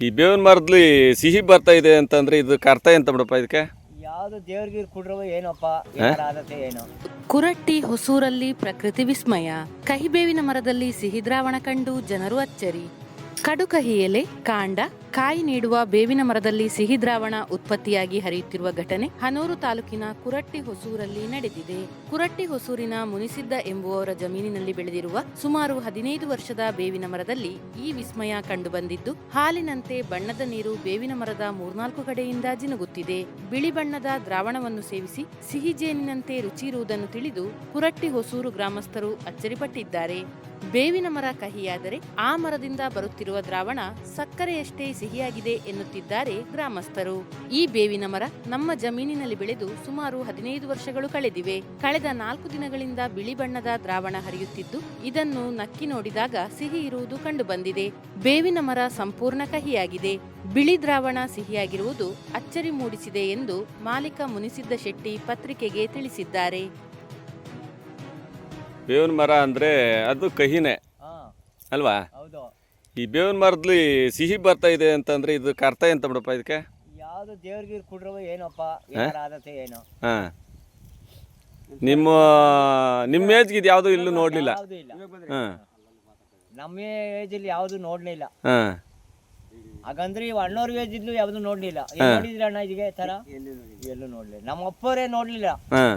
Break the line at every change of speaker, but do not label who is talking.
ಈ ಬೇವಿನ ಮರದಲ್ಲಿ ಸಿಹಿ ಬರ್ತಾ ಇದೆ ಅಂತಂದ್ರೆ ಇದಕ್ಕೆ ಅರ್ಥ ಎಂತ ಬಿಡಪ್ಪ ಇದಕ್ಕೆ?
ಯಾವ್ದು ದೇವ್ರಿಗೆ ಕುಡ್ರವ ಏನಪ್ಪ ಏನಾರ ಆದತೆ ಏನೋ.
ಕುರಟ್ಟಿ ಹೊಸೂರಲ್ಲಿ ಪ್ರಕೃತಿ ವಿಸ್ಮಯ. ಕಹಿಬೇವಿನ ಮರದಲ್ಲಿ ಸಿಹಿ ದ್ರಾವಣ ಕಂಡು ಜನರು ಅಚ್ಚರಿ. ಕಡು ಕಹಿ ಎಲೆ, ಕಾಂಡ, ಕಾಯಿ ನೀಡುವ ಬೇವಿನ ಮರದಲ್ಲಿ ಸಿಹಿ ದ್ರಾವಣ ಉತ್ಪತ್ತಿಯಾಗಿ ಹರಿಯುತ್ತಿರುವ ಘಟನೆ ಹನೂರು ತಾಲೂಕಿನ ಕುರಟ್ಟಿ ಹೊಸೂರಲ್ಲಿ ನಡೆದಿದೆ. ಕುರಟ್ಟಿ ಹೊಸೂರಿನ ಮುನಿಸಿದ್ದ ಎಂಬುವವರ ಜಮೀನಿನಲ್ಲಿ ಬೆಳೆದಿರುವ ಸುಮಾರು 15 ವರ್ಷದ ಬೇವಿನ ಮರದಲ್ಲಿ ಈ ವಿಸ್ಮಯ ಕಂಡುಬಂದಿದ್ದು, ಹಾಲಿನಂತೆ ಬಣ್ಣದ ನೀರು ಬೇವಿನ ಮರದ 3-4 ಕಡೆಯಿಂದ ಜಿನುಗುತ್ತಿದೆ. ಬಿಳಿ ಬಣ್ಣದ ದ್ರಾವಣವನ್ನು ಸೇವಿಸಿ ಸಿಹಿ ಜೇನಿನಂತೆ ರುಚಿ ಇರುವುದನ್ನು ತಿಳಿದು ಕುರಟ್ಟಿ ಹೊಸೂರು ಗ್ರಾಮಸ್ಥರು ಅಚ್ಚರಿಪಟ್ಟಿದ್ದಾರೆ. ಬೇವಿನ ಮರ ಕಹಿಯಾದರೆ ಆ ಮರದಿಂದ ಬರುತ್ತಿರುವ ದ್ರಾವಣ ಸಕ್ಕರೆಯಷ್ಟೇ ಸಿಹಿಯಾಗಿದೆ ಎನ್ನುತ್ತಿದ್ದಾರೆ ಗ್ರಾಮಸ್ಥರು. ಈ ಬೇವಿನ ಮರ ನಮ್ಮ ಜಮೀನಿನಲ್ಲಿ ಬೆಳೆದು ಸುಮಾರು 15 ವರ್ಷಗಳು ಕಳೆದಿವೆ. ಕಳೆದ 4 ದಿನಗಳಿಂದ ಬಿಳಿ ಬಣ್ಣದ ದ್ರಾವಣ ಹರಿಯುತ್ತಿದ್ದು, ಇದನ್ನು ನಕ್ಕಿ ನೋಡಿದಾಗ ಸಿಹಿ ಇರುವುದು ಕಂಡುಬಂದಿದೆ. ಬೇವಿನ ಮರ ಸಂಪೂರ್ಣ ಕಹಿಯಾಗಿದೆ. ಬಿಳಿ ದ್ರಾವಣ ಸಿಹಿಯಾಗಿರುವುದು ಅಚ್ಚರಿ ಮೂಡಿಸಿದೆ ಎಂದು ಮಾಲೀಕ ಮುನಿಸಿದ್ದ ಶೆಟ್ಟಿ ಪತ್ರಿಕೆಗೆ ತಿಳಿಸಿದ್ದಾರೆ.
ಬೇವಿನ ಮರ ಅಂದರೆ ಅದು ಕಹಿನೇ ಅಲ್ವಾ?
ಹೌದು.
ಈ ಬೇವಿನ ಮರದಲ್ಲಿ ಸಿಹಿ ಬರ್ತಾ ಇದೆ ಅಂತಂದ್ರೆ ಇದಕ್ಕೆ ಅರ್ಥ ಎಂತ ಬಿಡಪ್ಪ ಇದಕ್ಕೆ?
ಯಾವ್ದು ದೇವ್ರಿಗೆ ಕುಡ್ರವ ಏನಪ್ಪ ಏನಾರ ಆದತೆ ಏನೋ.
ಹಾಂ, ನಿಮ್ಮ ಏಜ್ಗೆ ಇದು ಯಾವುದು ಇಲ್ಲೂ ನೋಡಲಿಲ್ಲ?
ಯಾವ್ದು ಇಲ್ಲ.
ಹಾಂ
ನಮ್ಮ ಏಜಲ್ಲಿ ಯಾವ್ದು ನೋಡ್ಲಿಲ್ಲ.
ಹಾಂ.
ಹಾಗಂದ್ರೆ ಇವ್ ಅಣ್ಣವ್ರ ಏಜ್ ಇದ್ಲು ಯಾವ್ದು ನೋಡ್ಲಿಲ್ಲ. ನೋಡಿದ್ರ ಅಣ್ಣ ಇದಕ್ಕೆ ತರ ಎಲ್ಲೂ ನೋಡ್ಲಿಲ್ಲ. ನಮ್ಮ ಅಪ್ಪರೇ ನೋಡ್ಲಿಲ್ಲ.
ಹಾಂ.